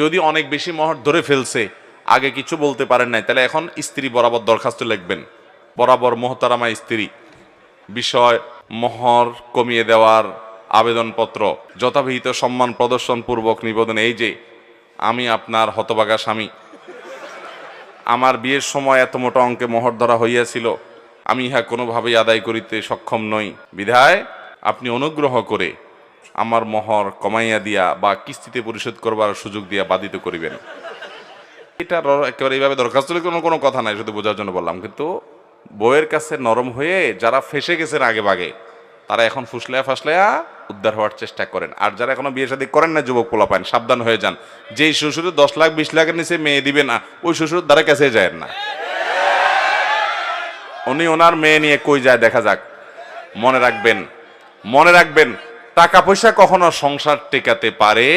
যদি অনেক বেশি মোহর ধরে ফেলছে, আগে কিছু বলতে পারেন নাই, তাহলে এখন স্ত্রী বরাবর দরখাস্ত লিখবেন, বরাবর মোহতারামা স্ত্রী, বিষয় মোহর কমিয়ে দেওয়ার আবেদনপত্র যথাবিহিত সম্মান প্রদর্শন পূর্বক নিবেদন। এই যে আমি আপনার হতভাগা স্বামী, আমার বিয়ের সময় এত মোটা অঙ্কে মোহর ধরা হইয়াছিল, আমি ইহা কোনোভাবেই আদায় করিতে সক্ষম নই, বিধায় আপনি অনুগ্রহ করে আমার মোহর কমাইয়া দিয়া বা কিস্তিতে পরিশোধ করবার সুযোগ দিয়া বাধিত করিবেন। এটা একেবারে এইভাবে দরখাস্ত কোনো কোনো কথা নাই, শুধু বোঝার জন্য বললাম। কিন্তু বউয়ের কাছে নরম হয়ে যারা ফেসে গেছেন আগে ভাগে, তারা এখন ফুসলায়া ফাসলায়া উদ্ধার হওয়ার চেষ্টা করেন। আর যারা এখনো বিয়ে শাদী করেন না, যুবক পোলাপান, সাবধান হয়ে যান। যেই শ্বশুরে 10 লাখ 20 লাখের নিচে মেয়ে দিবে না, ওই শ্বশুর দ্বারা কাছে যায় না। উনি ওনার মেয়ে নিয়ে কই যায় দেখা যাক। মনে রাখবেন, মনে রাখবেন, টাকা পয়সা কখনো সংসার টেকাতে পারে